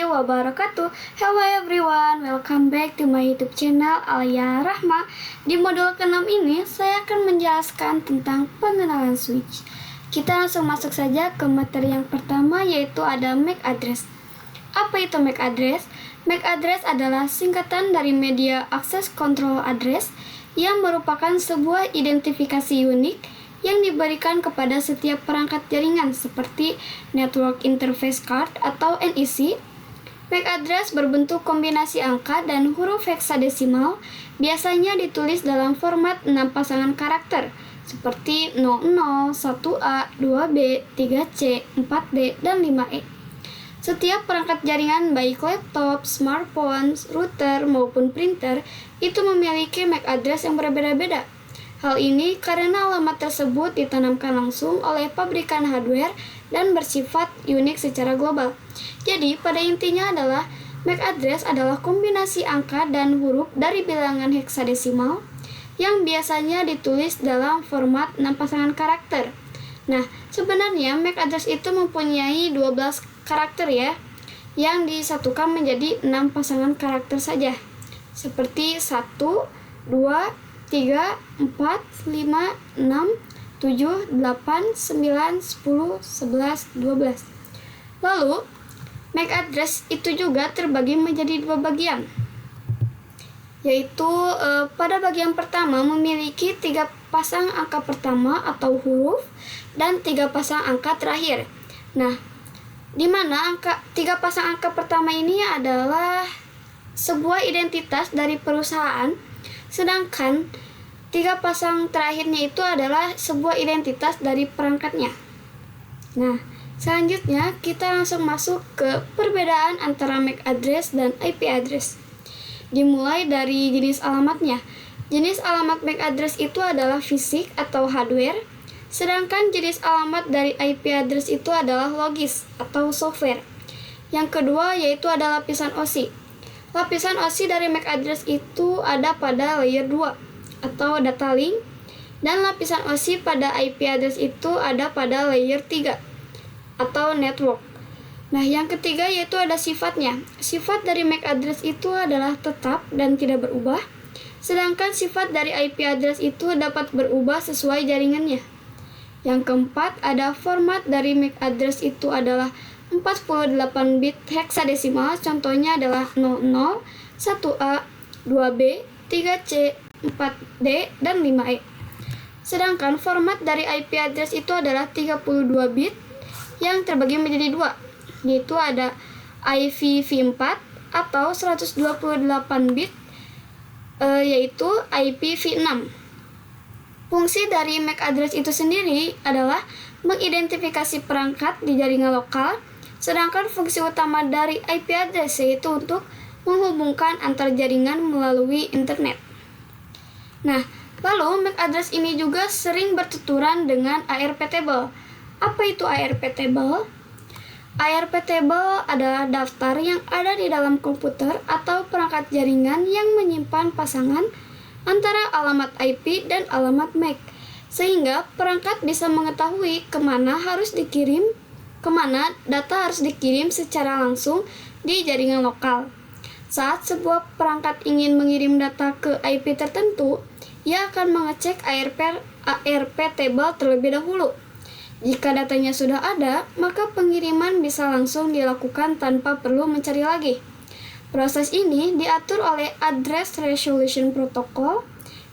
warahmatullahi wabarakatuh. Hello everyone, welcome back to my YouTube channel Alia Rahma. Di modul ke-6 ini, saya akan menjelaskan tentang pengenalan switch. Kita langsung masuk saja ke materi yang pertama, yaitu ada MAC address. Apa itu MAC address? MAC address adalah singkatan dari Media Access Control Address yang merupakan sebuah identifikasi unik yang diberikan kepada setiap perangkat jaringan seperti Network Interface Card atau NIC. MAC address berbentuk kombinasi angka dan huruf heksadesimal, biasanya ditulis dalam format 6 pasangan karakter seperti 00, 1A, 2B, 3C, 4D, dan 5E. Setiap perangkat jaringan baik laptop, smartphone, router, maupun printer itu memiliki MAC address yang berbeda-beda. Hal ini karena alamat tersebut ditanamkan langsung oleh pabrikan hardware dan bersifat unik secara global. Jadi, pada intinya adalah MAC address adalah kombinasi angka dan huruf dari bilangan heksadesimal yang biasanya ditulis dalam format 6 pasangan karakter. Nah, sebenarnya MAC address itu mempunyai 12 karakter ya, yang disatukan menjadi 6 pasangan karakter saja. Seperti 1, 2, 3, 4, 5, 6, 7, 8, 9, 10, 11, 12. Lalu, MAC address itu juga terbagi menjadi 2 bagian, yaitu pada bagian pertama memiliki 3 pasang angka pertama atau huruf dan 3 pasang angka terakhir. Nah, di mana 3 pasang angka pertama ini adalah sebuah identitas dari perusahaan, sedangkan 3 pasang terakhirnya itu adalah sebuah identitas dari perangkatnya. Nah, selanjutnya kita langsung masuk ke perbedaan antara MAC address dan IP address. Dimulai dari jenis alamatnya. Jenis alamat MAC address itu adalah fisik atau hardware, sedangkan jenis alamat dari IP address itu adalah logis atau software. Yang kedua yaitu ada lapisan OSI. Lapisan OSI dari MAC address itu ada pada layer 2 atau data link, dan lapisan OSI pada IP address itu ada pada layer 3 atau network. Nah, yang ketiga yaitu ada sifatnya. Sifat dari MAC address itu adalah tetap dan tidak berubah, sedangkan sifat dari IP address itu dapat berubah sesuai jaringannya. Yang keempat ada format dari MAC address itu adalah 48 bit heksadesimal, contohnya adalah 00, 1A, 2B, 3C, 4D, dan 5E. Sedangkan format dari IP address itu adalah 32 bit yang terbagi menjadi 2, yaitu ada IPv4 atau 128 bit, yaitu IPv6. Fungsi dari MAC address itu sendiri adalah mengidentifikasi perangkat di jaringan lokal, sedangkan fungsi utama dari IP address yaitu untuk menghubungkan antar jaringan melalui internet. Nah, lalu MAC address ini juga sering bertuturan dengan ARP table. Apa itu ARP table? ARP table adalah daftar yang ada di dalam komputer atau perangkat jaringan yang menyimpan pasangan antara alamat IP dan alamat MAC, sehingga perangkat bisa mengetahui kemana data harus dikirim secara langsung di jaringan lokal. Saat sebuah perangkat ingin mengirim data ke IP tertentu, ia akan mengecek ARP table terlebih dahulu. Jika datanya sudah ada, maka pengiriman bisa langsung dilakukan tanpa perlu mencari lagi. Proses ini diatur oleh Address Resolution Protocol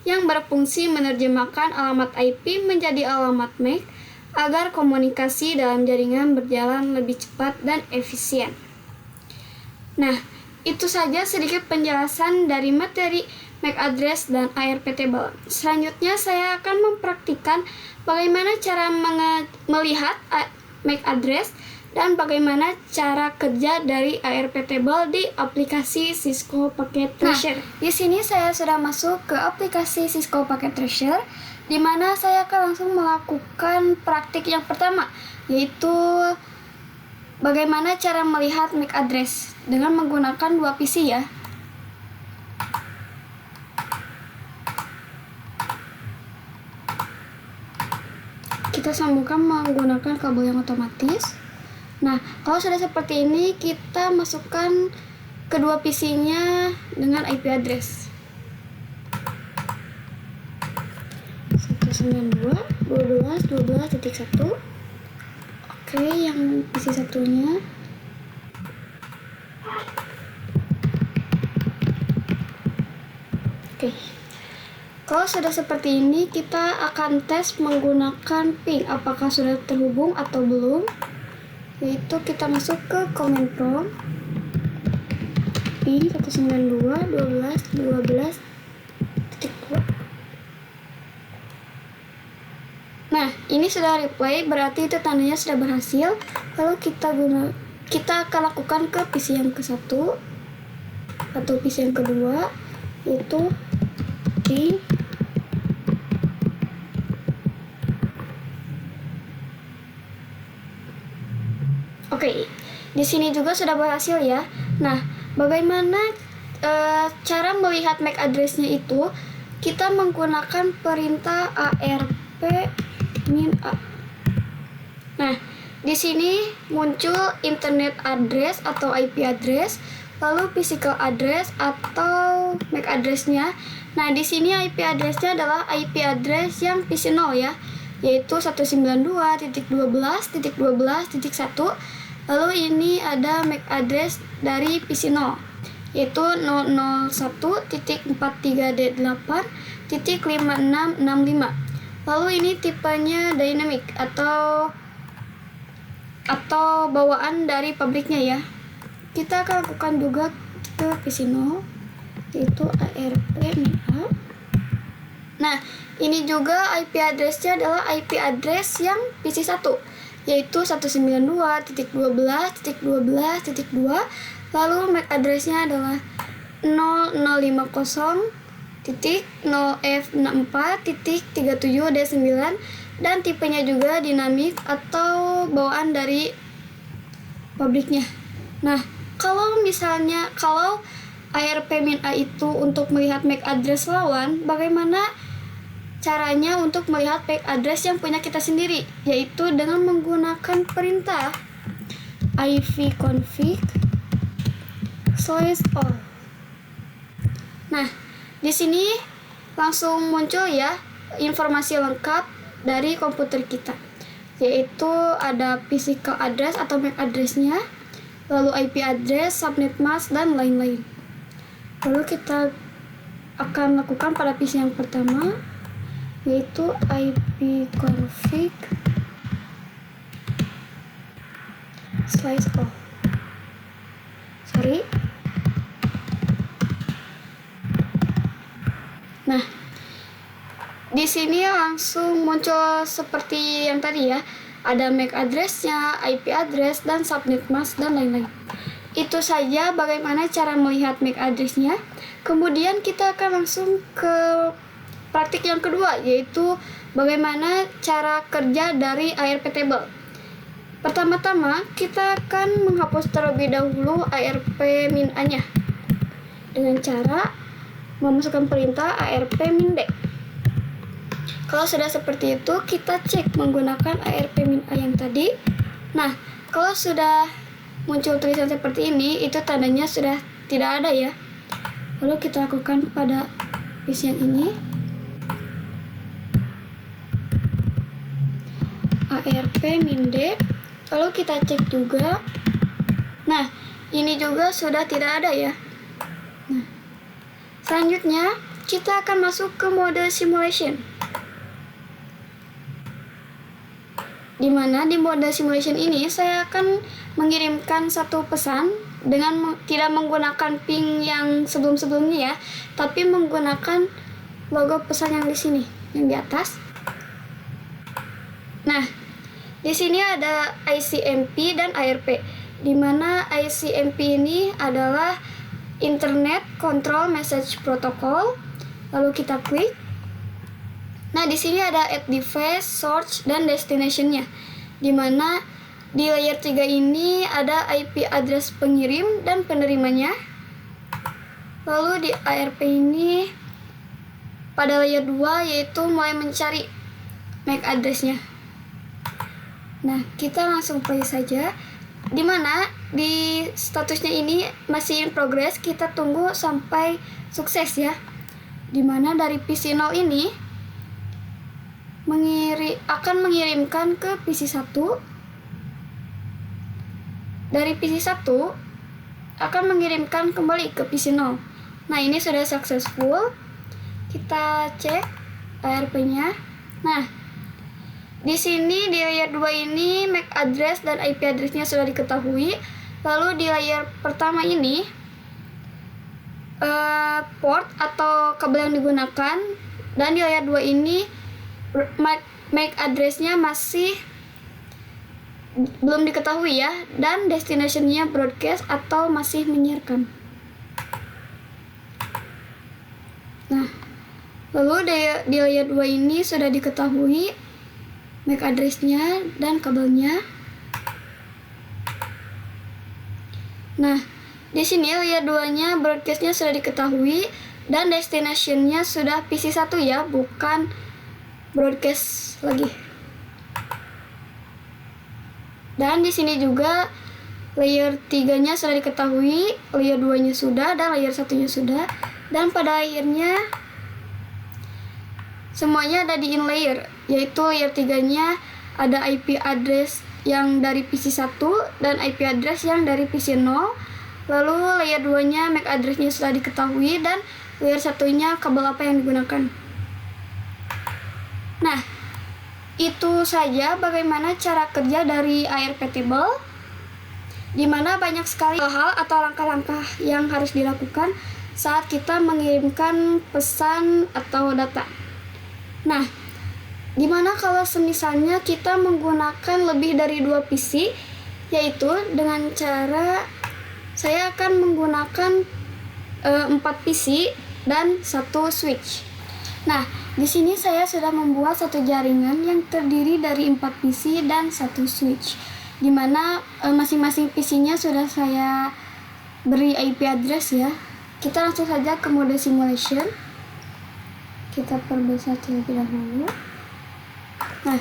yang berfungsi menerjemahkan alamat IP menjadi alamat MAC agar komunikasi dalam jaringan berjalan lebih cepat dan efisien. Nah, itu saja sedikit penjelasan dari materi MAC address dan ARP table. Selanjutnya saya akan mempraktikkan bagaimana cara melihat MAC address dan bagaimana cara kerja dari ARP table di aplikasi Cisco Packet Tracer. Nah, di sini saya sudah masuk ke aplikasi Cisco Packet Tracer, di mana saya akan langsung melakukan praktik yang pertama, yaitu bagaimana cara melihat MAC address dengan menggunakan 2 PC ya. Kita sambungkan menggunakan kabel yang otomatis. Nah, kalau sudah seperti ini, kita masukkan kedua PC-nya dengan IP address 192.12.12.1. Oke, yang PC satunya. Oke. Kalau sudah seperti ini, kita akan tes menggunakan ping apakah sudah terhubung atau belum. Yaitu kita masuk ke command prompt ping 192.12.12.2. Nah, ini sudah replay, berarti itu tandanya sudah berhasil. Lalu kita akan lakukan ke PC yang ke-1 atau PC yang kedua, yaitu ping Oke, di sini juga sudah berhasil ya. Nah, bagaimana cara melihat MAC address-nya itu? Kita menggunakan perintah arp-min-a. Nah, di sini muncul internet address atau IP address, lalu physical address atau MAC address-nya. Nah, di sini IP address-nya adalah IP address yang PC 0 ya, yaitu 192.12.12.1. Lalu ini ada MAC address dari PC 0, yaitu 001.43D8.5665. Lalu ini tipenya dynamic atau bawaan dari pabriknya ya. Kita akan lakukan juga ke PC 0, yaitu arp-min-a. Nah, ini juga IP address-nya adalah IP address yang PC 1, yaitu 192.12.12.2. Lalu MAC address-nya adalah 0050.0F64.37D9 dan tipenya juga dinamik atau bawaan dari pabriknya. Nah, kalau arp-min-a itu untuk melihat MAC address lawan, bagaimana caranya untuk melihat MAC address yang punya kita sendiri? Yaitu dengan menggunakan perintah ivconfig/all. Nah, di sini langsung muncul ya informasi lengkap dari komputer kita, yaitu ada physical address atau MAC address-nya, lalu IP address, subnet mask, dan lain-lain. Lalu kita akan lakukan pada PC yang pertama, yaitu ivconfig/all. Nah, di sini langsung muncul seperti yang tadi ya. Ada MAC address-nya, IP address, dan subnet mask, dan lain-lain. Itu saja bagaimana cara melihat MAC address-nya. Kemudian kita akan langsung ke praktik yang kedua, yaitu bagaimana cara kerja dari ARP table. Pertama-tama, kita akan menghapus terlebih dahulu arp-min-a-nya dengan cara memasukkan perintah arp-min-d. Kalau sudah seperti itu, kita cek menggunakan arp-min-a yang tadi. Nah, kalau sudah muncul tulisan seperti ini, itu tandanya sudah tidak ada ya. Lalu kita lakukan pada PC yang ini, arp-min-d. Lalu kita cek juga. Nah, ini juga sudah tidak ada ya. Nah, selanjutnya kita akan masuk ke mode simulation. Dimana di mode simulation ini saya akan mengirimkan satu pesan dengan tidak menggunakan ping yang sebelum-sebelumnya ya, tapi menggunakan logo pesan yang di sini, yang di atas. Nah, di sini ada ICMP dan ARP, di mana ICMP ini adalah Internet Control Message Protocol. Lalu kita klik. Nah, di sini ada add device, source, dan destination-nya, di mana di layer 3 ini ada IP address pengirim dan penerimanya. Lalu di ARP ini pada layer 2 yaitu mulai mencari MAC address-nya. Nah, kita langsung play saja. Dimana di statusnya ini masih in progress, kita tunggu sampai sukses ya. Dimana dari PC 0 ini akan mengirimkan ke PC 1. Dari PC 1 akan mengirimkan kembali ke PC 0. Nah, ini sudah successful. Kita cek ARP-nya. Nah, di sini di layer 2 ini MAC address dan IP address-nya sudah diketahui. Lalu di layer pertama ini port atau kabel yang digunakan, dan di layer 2 ini MAC address-nya masih belum diketahui ya, dan destination-nya broadcast atau masih menyiarkan. Nah, lalu di layer 2 ini sudah diketahui MAC address-nya dan kabelnya. Nah, di sini layer 2-nya broadcast-nya sudah diketahui dan destination-nya sudah PC 1 ya, bukan broadcast lagi. Dan di sini juga layer 3-nya sudah diketahui, layer 2-nya sudah, dan layer 1-nya sudah. Dan pada akhirnya semuanya ada di in layer, yaitu layer 3-nya ada IP address yang dari PC 1 dan IP address yang dari PC 0. Lalu layer 2-nya MAC address-nya sudah diketahui, dan layer 1-nya kabel apa yang digunakan. Nah, itu saja bagaimana cara kerja dari ARP table, di mana banyak sekali hal atau langkah-langkah yang harus dilakukan saat kita mengirimkan pesan atau data. Nah, dimana kalau semisalnya kita menggunakan lebih dari 2 PC, yaitu dengan cara saya akan menggunakan 4 PC dan 1 switch. Nah, di sini saya sudah membuat satu jaringan yang terdiri dari 4 PC dan 1 switch, dimana masing-masing PC-nya sudah saya beri IP address ya. Kita langsung saja ke mode simulation. Kita perbesar terlebih dahulu. Nah,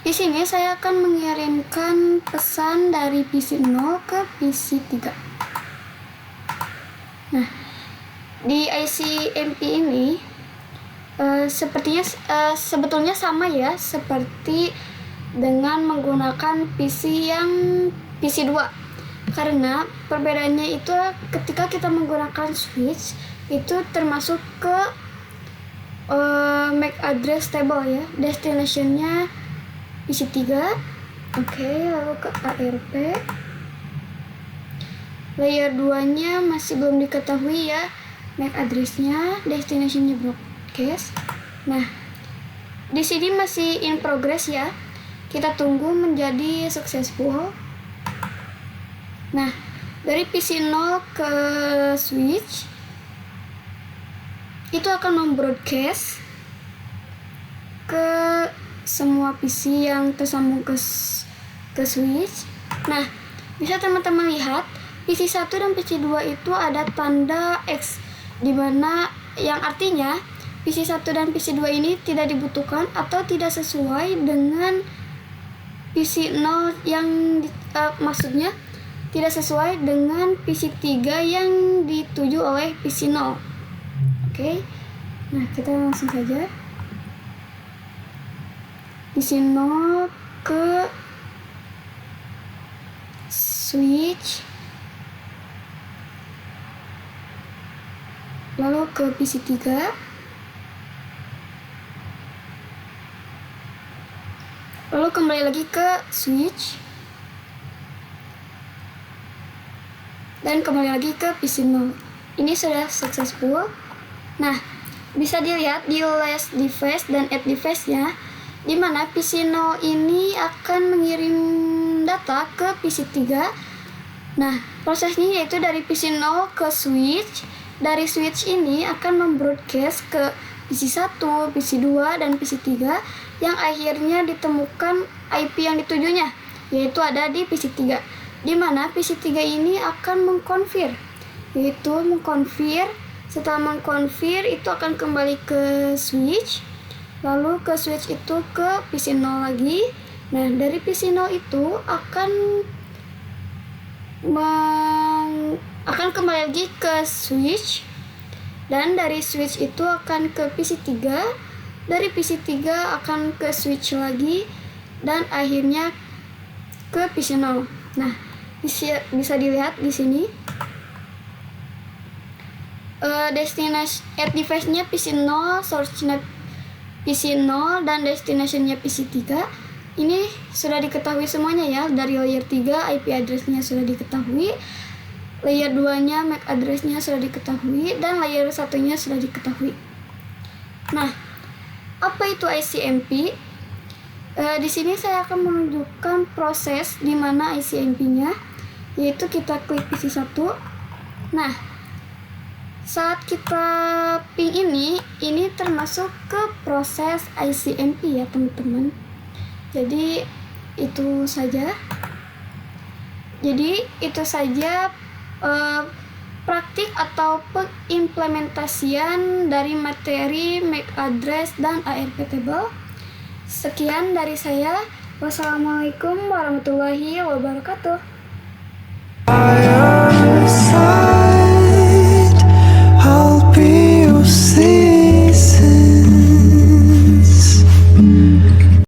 di sini saya akan mengirimkan pesan dari PC 0 ke PC 3. Nah, di IC MP ini sepertinya sebetulnya sama ya, seperti dengan menggunakan PC 2. Karena perbedaannya itu ketika kita menggunakan switch itu termasuk ke MAC address table ya, destination-nya PC 3. Oke, lalu ke ARP. Layer 2-nya masih belum diketahui ya, MAC address-nya, destination-nya broadcast. Nah, di sini masih in progress ya. Kita tunggu menjadi successful. Nah, dari PC 0 ke switch itu akan membroadcast ke semua PC yang tersambung ke switch. Nah, bisa teman-teman lihat PC 1 dan PC 2 itu ada tanda X, dimana yang artinya PC 1 dan PC 2 ini tidak dibutuhkan atau tidak sesuai dengan PC 0 yang maksudnya tidak sesuai dengan PC 3 yang dituju oleh PC 0. Oke. Nah, kita langsung saja PC 0 ke switch, lalu ke PC 3, lalu kembali lagi ke switch, dan kembali lagi ke PC 0. Ini sudah successful. Nah, bisa dilihat di last device dan add device-nya, di mana PC 0 ini akan mengirim data ke PC 3. Nah, prosesnya yaitu dari PC 0 ke switch. Dari switch ini akan membroadcast ke PC 1, PC 2, dan PC 3 yang akhirnya ditemukan IP yang ditujunya, yaitu ada di PC 3. Di mana PC 3 ini akan mengkonfir, yaitu mengkonfir. Setelah mengkonfir itu akan kembali ke switch, lalu ke switch itu ke PC 0 lagi. Nah, dari PC 0 itu akan akan kembali lagi ke switch, dan dari switch itu akan ke PC3, dari PC3 akan ke switch lagi, dan akhirnya ke PC0. Nah, bisa dilihat di sini destination at device-nya PC0, source-nya PC0, dan destination-nya PC3. Ini sudah diketahui semuanya ya. Dari layer 3 IP address-nya sudah diketahui, layer 2-nya MAC address-nya sudah diketahui, dan layer 1-nya sudah diketahui. Nah, apa itu ICMP? Di sini saya akan menunjukkan proses di mana ICMP-nya, yaitu kita klik PC1. Nah, saat kita ping ini termasuk ke proses ICMP ya teman-teman. Jadi itu saja praktik atau pengimplementasian dari materi MAC address dan ARP table. Sekian dari saya. Wassalamualaikum warahmatullahi wabarakatuh.